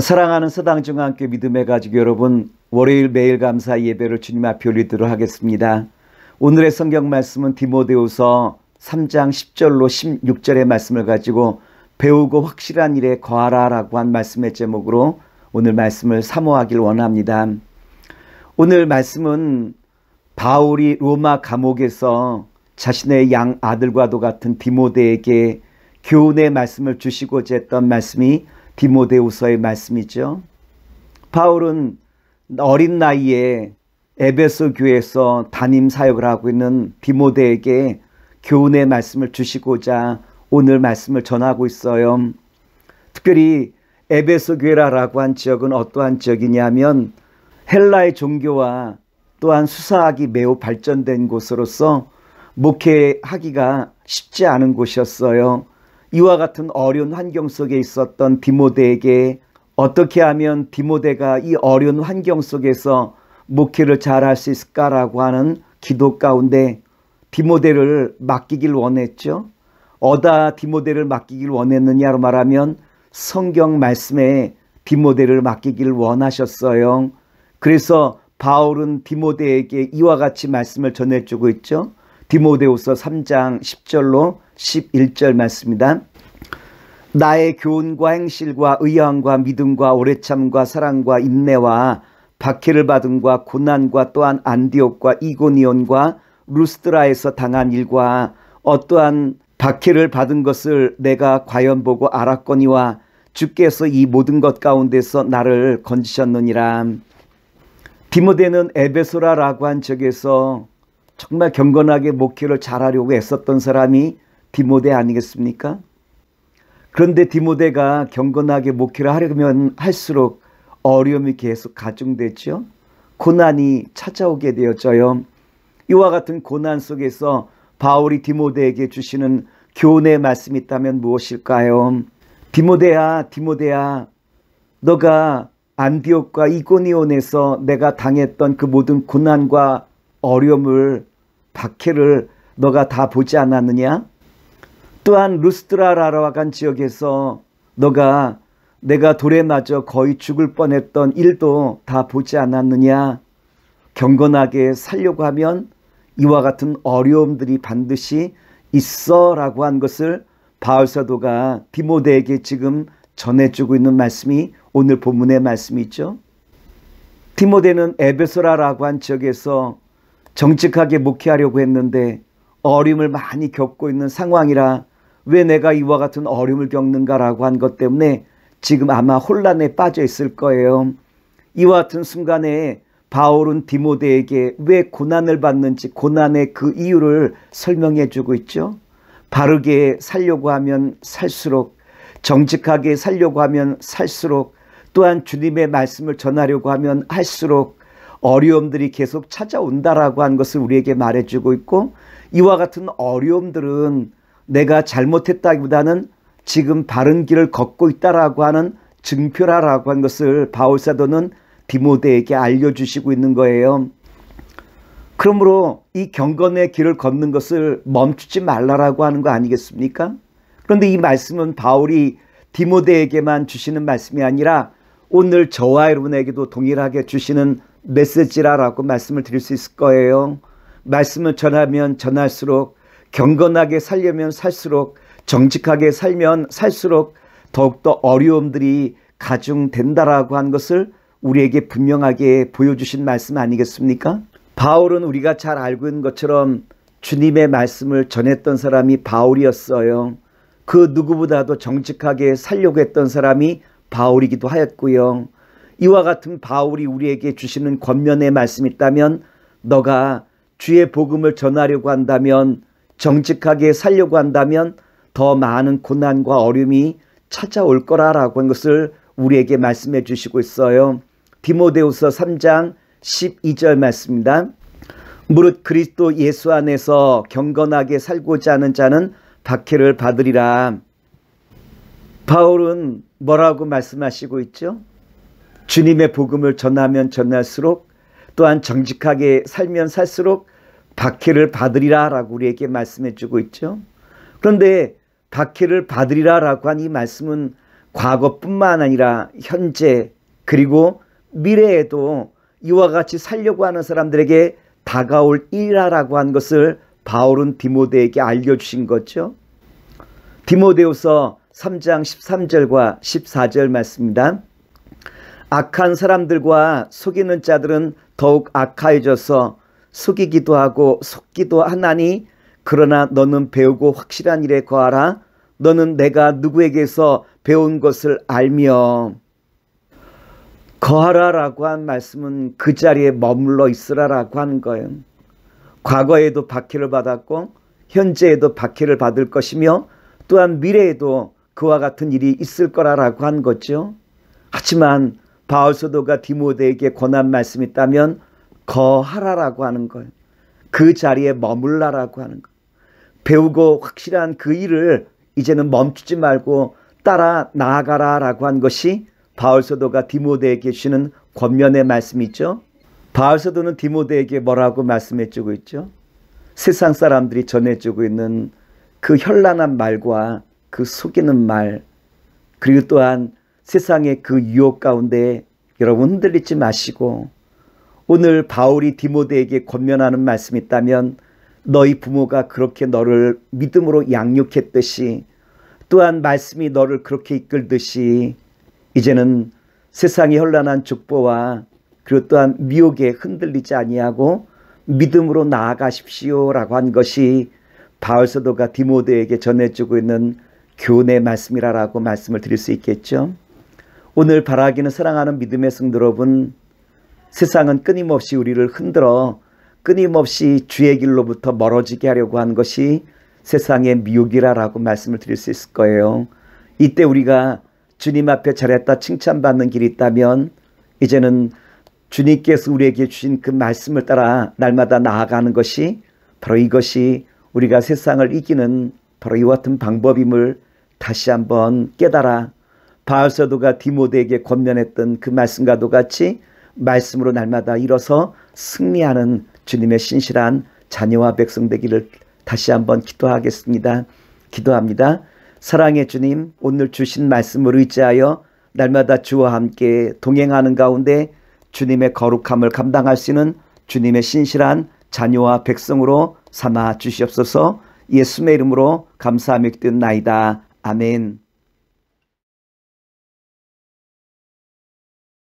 사랑하는 서당중앙교회 믿음의 가족 여러분, 월요일 매일 감사 예배를 주님 앞에 올리도록 하겠습니다. 오늘의 성경 말씀은 디모데후서 3장 10절로 16절의 말씀을 가지고 배우고 확실한 일에 거하라 라고 한 말씀의 제목으로 오늘 말씀을 사모하길 원합니다. 오늘 말씀은 바울이 로마 감옥에서 자신의 양 아들과도 같은 디모데에게 교훈의 말씀을 주시고자 했던 말씀이 디모데후서의 말씀이죠. 바울은 어린 나이에 에베소 교회에서 담임 사역을 하고 있는 디모데에게 교훈의 말씀을 주시고자 오늘 말씀을 전하고 있어요. 특별히 에베소 교회라고 한 지역은 어떠한 지역이냐면 헬라의 종교와 또한 수사학이 매우 발전된 곳으로서 목회하기가 쉽지 않은 곳이었어요. 이와 같은 어려운 환경 속에 있었던 디모데에게 어떻게 하면 디모데가 이 어려운 환경 속에서 목회를 잘할 수 있을까라고 하는 기도 가운데 디모데를 맡기길 원했죠. 어디다 디모데를 맡기길 원했느냐로 말하면 성경 말씀에 디모데를 맡기길 원하셨어요. 그래서 바울은 디모데에게 이와 같이 말씀을 전해주고 있죠. 디모데후서 3장 10절로 11절 말씀입니다. 나의 교훈과 행실과 의향과 믿음과 오래참과 사랑과 인내와 박해를 받음과 고난과 또한 안디옥과 이고니온과 루스드라에서 당한 일과 어떠한 박해를 받은 것을 내가 과연 보고 알았거니와 주께서 이 모든 것 가운데서 나를 건지셨느니라. 디모데는 에베소라라고 한 지역에서 정말 경건하게 목회를 잘하려고 애썼던 사람이 디모데 아니겠습니까? 그런데 디모데가 경건하게 목회를 하려면 할수록 어려움이 계속 가중되죠. 고난이 찾아오게 되어져요. 이와 같은 고난 속에서 바울이 디모데에게 주시는 교훈의 말씀이 있다면 무엇일까요? 디모데야, 디모데야, 너가 안디옥과 이고니온에서 내가 당했던 그 모든 고난과 어려움을 박해를 너가 다 보지 않았느냐? 또한 루스드라라고 한 지역에서 너가 내가 돌에 맞아 거의 죽을 뻔했던 일도 다 보지 않았느냐? 경건하게 살려고 하면 이와 같은 어려움들이 반드시 있어 라고 한 것을 바울 사도가 디모데에게 지금 전해주고 있는 말씀이 오늘 본문의 말씀이죠. 디모데는 에베소라라고 한 지역에서 정직하게 목회하려고 했는데 어려움을 많이 겪고 있는 상황이라 왜 내가 이와 같은 어려움을 겪는가라고 한 것 때문에 지금 아마 혼란에 빠져 있을 거예요. 이와 같은 순간에 바울은 디모데에게 왜 고난을 받는지 고난의 그 이유를 설명해 주고 있죠. 바르게 살려고 하면 살수록, 정직하게 살려고 하면 살수록, 또한 주님의 말씀을 전하려고 하면 할수록 어려움들이 계속 찾아온다라고 한 것을 우리에게 말해주고 있고, 이와 같은 어려움들은 내가 잘못했다기보다는 지금 바른 길을 걷고 있다라고 하는 증표라고 한 것을 바울 사도는 디모데에게 알려주시고 있는 거예요. 그러므로 이 경건의 길을 걷는 것을 멈추지 말라라고 하는 거 아니겠습니까? 그런데 이 말씀은 바울이 디모데에게만 주시는 말씀이 아니라 오늘 저와 여러분에게도 동일하게 주시는 메시지라고 말씀을 드릴 수 있을 거예요. 말씀을 전하면 전할수록, 경건하게 살려면 살수록, 정직하게 살면 살수록 더욱더 어려움들이 가중된다라고 한 것을 우리에게 분명하게 보여주신 말씀 아니겠습니까? 바울은 우리가 잘 알고 있는 것처럼 주님의 말씀을 전했던 사람이 바울이었어요. 그 누구보다도 정직하게 살려고 했던 사람이 바울이기도 하였고요. 이와 같은 바울이 우리에게 주시는 권면의 말씀이 있다면 너가 주의 복음을 전하려고 한다면, 정직하게 살려고 한다면 더 많은 고난과 어려움이 찾아올 거라라고 하는 것을 우리에게 말씀해 주시고 있어요. 디모데후서 3장 12절 말씀입니다. 무릇 그리스도 예수 안에서 경건하게 살고자 하는 자는 박해를 받으리라. 바울은 뭐라고 말씀하시고 있죠? 주님의 복음을 전하면 전할수록, 또한 정직하게 살면 살수록 박해를 받으리라 라고 우리에게 말씀해 주고 있죠. 그런데 박해를 받으리라 라고 한 이 말씀은 과거뿐만 아니라 현재 그리고 미래에도 이와 같이 살려고 하는 사람들에게 다가올 일이라고 한 것을 바울은 디모데에게 알려주신 거죠. 디모데후서 3장 13절과 14절 말씀입니다. 악한 사람들과 속이는 자들은 더욱 악하여져서 속이기도 하고 속기도 하나니 그러나 너는 배우고 확실한 일에 거하라. 너는 내가 누구에게서 배운 것을 알며. 거하라라고 한 말씀은 그 자리에 머물러 있으라라고 하는 거예요. 과거에도 박해를 받았고 현재에도 박해를 받을 것이며 또한 미래에도 그와 같은 일이 있을 거라고 한 거죠. 하지만 바울 사도가 디모데에게 권한 말씀이 있다면 거하라라고 하는 거예요. 그 자리에 머물라라고 하는 거예요. 배우고 확실한 그 일을 이제는 멈추지 말고 따라 나아가라라고 한 것이 바울 사도가 디모데에게 주시는 권면의 말씀이죠. 바울 사도는 디모데에게 뭐라고 말씀해주고 있죠? 세상 사람들이 전해주고 있는 그 현란한 말과 그 속이는 말, 그리고 또한 세상의 그 유혹 가운데 여러분 흔들리지 마시고 오늘 바울이 디모데에게 권면하는 말씀이 있다면 너희 부모가 그렇게 너를 믿음으로 양육했듯이 또한 말씀이 너를 그렇게 이끌듯이 이제는 세상의 현란한 족보와 그리고 또한 미혹에 흔들리지 아니하고 믿음으로 나아가십시오라고 한 것이 바울 사도가 디모데에게 전해주고 있는 교훈의 말씀이라고 말씀을 드릴 수 있겠죠. 오늘 바라기는 사랑하는 믿음의 성도 여러분, 세상은 끊임없이 우리를 흔들어 끊임없이 주의 길로부터 멀어지게 하려고 한 것이 세상의 미혹이라고 말씀을 드릴 수 있을 거예요. 이때 우리가 주님 앞에 잘했다 칭찬받는 길이 있다면 이제는 주님께서 우리에게 주신 그 말씀을 따라 날마다 나아가는 것이 바로 이것이 우리가 세상을 이기는 바로 이와 같은 방법임을 다시 한번 깨달아 바울 사도가 디모데에게 권면했던 그 말씀과도 같이 말씀으로 날마다 일어서 승리하는 주님의 신실한 자녀와 백성 되기를 다시 한번 기도하겠습니다. 기도합니다. 사랑의 주님, 오늘 주신 말씀을 의지하여 날마다 주와 함께 동행하는 가운데 주님의 거룩함을 감당할 수 있는 주님의 신실한 자녀와 백성으로 삼아 주시옵소서. 예수의 이름으로 감사하며 기도나이다. 아멘.